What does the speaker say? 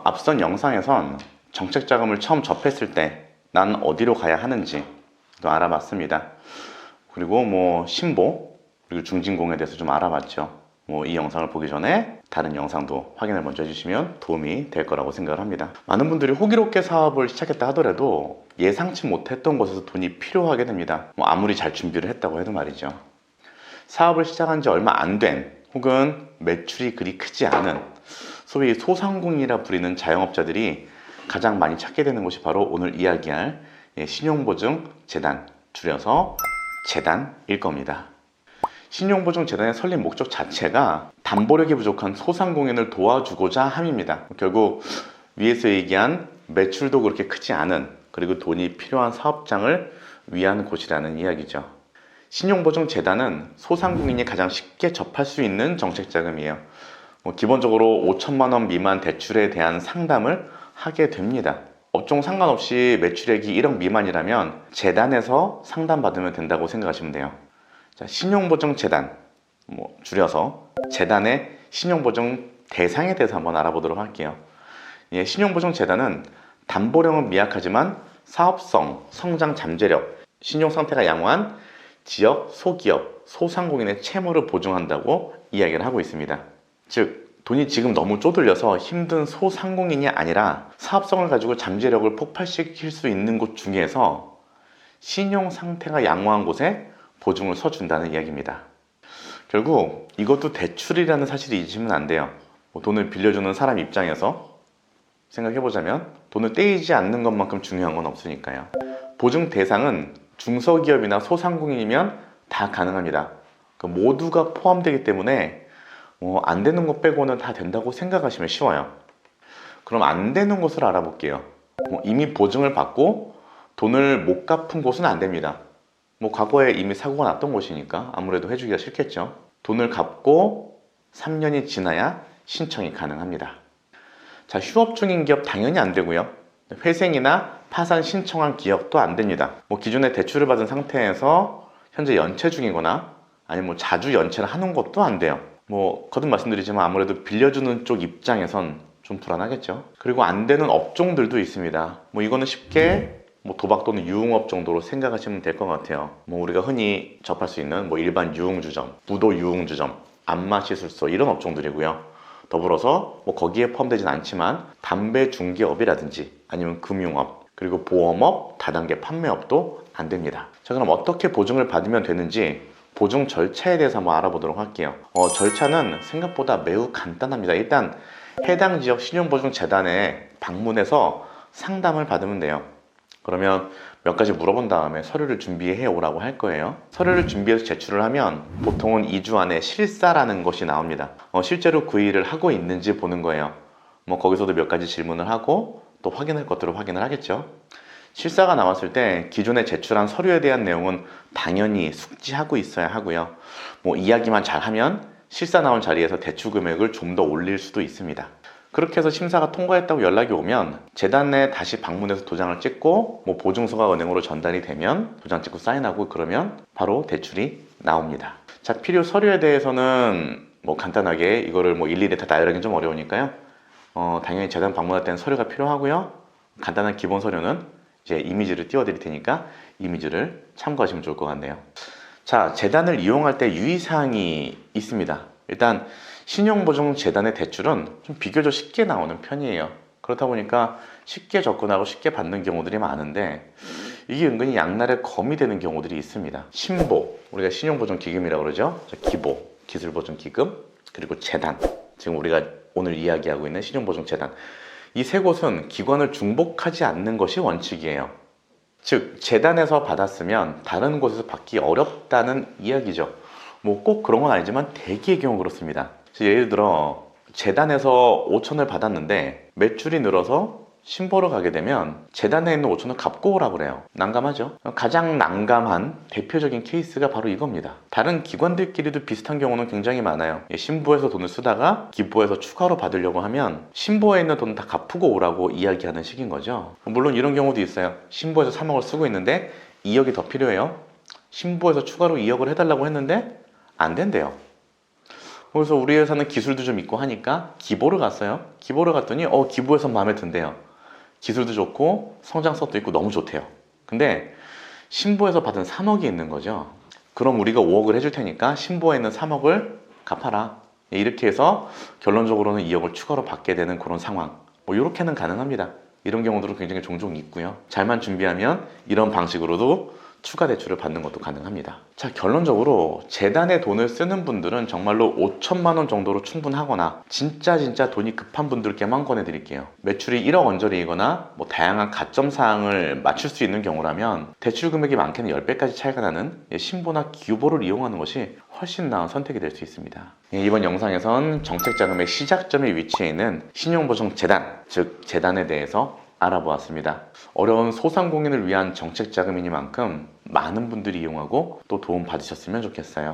앞선 영상에선 정책자금을 처음 접했을 때 난 어디로 가야 하는지 또 알아봤습니다. 그리고 신보 그리고 중진공에 대해서 좀 알아봤죠. 이 영상을 보기 전에 다른 영상도 확인을 먼저 해주시면 도움이 될 거라고 생각을 합니다. 많은 분들이 호기롭게 사업을 시작했다 하더라도 예상치 못했던 곳에서 돈이 필요하게 됩니다. 아무리 잘 준비를 했다고 해도 말이죠. 사업을 시작한 지 얼마 안 된 혹은 매출이 그리 크지 않은 소위 소상공인이라 부리는 자영업자들이 가장 많이 찾게 되는 곳이 바로 오늘 이야기할 신용보증재단, 줄여서 재단일 겁니다. 신용보증재단의 설립 목적 자체가 담보력이 부족한 소상공인을 도와주고자 함입니다. 결국 위에서 얘기한 매출도 그렇게 크지 않은 그리고 돈이 필요한 사업장을 위한 곳이라는 이야기죠. 신용보증재단은 소상공인이 가장 쉽게 접할 수 있는 정책자금이에요. 기본적으로 5천만 원 미만 대출에 대한 상담을 하게 됩니다. 업종 상관없이 매출액이 1억 미만이라면 재단에서 상담받으면 된다고 생각하시면 돼요. 자, 신용보증재단, 줄여서 재단의 신용보증 대상에 대해서 한번 알아보도록 할게요. 신용보증재단은 담보력은 미약하지만 사업성, 성장 잠재력, 신용 상태가 양호한 지역, 소기업, 소상공인의 채무를 보증한다고 이야기를 하고 있습니다. 즉, 돈이 지금 너무 쪼들려서 힘든 소상공인이 아니라 사업성을 가지고 잠재력을 폭발시킬 수 있는 곳 중에서 신용 상태가 양호한 곳에 보증을 서준다는 이야기입니다. 결국 이것도 대출이라는 사실을 잊으면 안 돼요. 돈을 빌려주는 사람 입장에서 생각해보자면 돈을 떼이지 않는 것만큼 중요한 건 없으니까요. 보증 대상은 중소기업이나 소상공인이면 다 가능합니다. 모두가 포함되기 때문에 안 되는 것 빼고는 다 된다고 생각하시면 쉬워요. 그럼 안 되는 곳을 알아볼게요. 이미 보증을 받고 돈을 못 갚은 곳은 안 됩니다. 과거에 이미 사고가 났던 곳이니까 아무래도 해주기가 싫겠죠. 돈을 갚고 3년이 지나야 신청이 가능합니다. 자, 휴업 중인 기업 당연히 안 되고요. 회생이나 파산 신청한 기업도 안 됩니다. 기존에 대출을 받은 상태에서 현재 연체 중이거나 아니면 자주 연체를 하는 것도 안 돼요. 거듭 말씀드리지만 아무래도 빌려주는 쪽 입장에선 좀 불안하겠죠. 그리고 안 되는 업종들도 있습니다. 이거는 쉽게 도박 또는 유흥업 정도로 생각하시면 될 것 같아요. 우리가 흔히 접할 수 있는 일반 유흥주점, 무도 유흥주점, 안마시술소 이런 업종들이고요. 더불어서 거기에 포함되진 않지만 담배 중개업이라든지 아니면 금융업, 그리고 보험업, 다단계 판매업도 안 됩니다. 자, 그럼 어떻게 보증을 받으면 되는지 보증 절차에 대해서 한번 알아보도록 할게요. 절차는 생각보다 매우 간단합니다. 일단 해당 지역 신용보증재단에 방문해서 상담을 받으면 돼요. 그러면 몇 가지 물어본 다음에 서류를 준비해 오라고 할 거예요. 서류를 준비해서 제출을 하면 보통은 2주 안에 실사라는 것이 나옵니다. 실제로 그 일을 하고 있는지 보는 거예요. 거기서도 몇 가지 질문을 하고 또 확인할 것들을 확인을 하겠죠. 실사가 나왔을 때 기존에 제출한 서류에 대한 내용은 당연히 숙지하고 있어야 하고요. 이야기만 잘하면 실사 나온 자리에서 대출 금액을 좀 더 올릴 수도 있습니다. 그렇게 해서 심사가 통과했다고 연락이 오면 재단에 다시 방문해서 도장을 찍고 보증서가 은행으로 전달이 되면 도장 찍고 사인하고 그러면 바로 대출이 나옵니다. 자, 필요 서류에 대해서는 간단하게 이거를 일일이 다 나열하기는 좀 어려우니까요. 당연히 재단 방문할 때는 서류가 필요하고요. 간단한 기본 서류는 이제 이미지를 띄워드릴 테니까 이미지를 참고하시면 좋을 것 같네요. 자, 재단을 이용할 때 유의사항이 있습니다. 일단 신용보증재단의 대출은 좀 비교적 쉽게 나오는 편이에요. 그렇다 보니까 쉽게 접근하고 쉽게 받는 경우들이 많은데 이게 은근히 양날의 검이 되는 경우들이 있습니다. 신보, 우리가 신용보증기금이라고 그러죠. 기보, 기술보증기금, 그리고 재단, 지금 우리가 오늘 이야기하고 있는 신용보증재단, 이 세 곳은 기관을 중복하지 않는 것이 원칙이에요. 즉, 재단에서 받았으면 다른 곳에서 받기 어렵다는 이야기죠. 꼭 그런 건 아니지만 대개의 경우 그렇습니다. 예를 들어 재단에서 5천을 받았는데 매출이 늘어서 신보로 가게 되면 재단에 있는 5천을 갚고 오라고 그래요. 난감하죠? 가장 난감한 대표적인 케이스가 바로 이겁니다. 다른 기관들끼리도 비슷한 경우는 굉장히 많아요. 신보에서 돈을 쓰다가 기보에서 추가로 받으려고 하면 신보에 있는 돈은 다 갚고 오라고 이야기하는 식인 거죠. 물론 이런 경우도 있어요. 신보에서 3억을 쓰고 있는데 2억이 더 필요해요. 신보에서 추가로 2억을 해달라고 했는데 안 된대요. 그래서 우리 회사는 기술도 좀 있고 하니까 기보를 갔어요. 기보를 갔더니 기보에서 마음에 든대요. 기술도 좋고 성장성도 있고 너무 좋대요. 근데 신보에서 받은 3억이 있는 거죠. 그럼 우리가 5억을 해줄 테니까 신보에 있는 3억을 갚아라. 이렇게 해서 결론적으로는 2억을 추가로 받게 되는 그런 상황. 뭐 이렇게는 가능합니다. 이런 경우들은 굉장히 종종 있고요. 잘만 준비하면 이런 방식으로도 추가 대출을 받는 것도 가능합니다. 자, 결론적으로 재단에 돈을 쓰는 분들은 정말로 5천만 원 정도로 충분하거나 진짜 돈이 급한 분들께만 권해드릴게요. 매출이 1억 언저리이거나 뭐 다양한 가점 사항을 맞출 수 있는 경우라면 대출 금액이 많게는 10배까지 차이가 나는 신보나 기보를 이용하는 것이 훨씬 나은 선택이 될 수 있습니다. 이번 영상에선 정책자금의 시작점에 위치해 있는 신용보증재단, 즉 재단에 대해서 알아보았습니다. 어려운 소상공인을 위한 정책자금이니만큼 많은 분들이 이용하고 또 도움 받으셨으면 좋겠어요.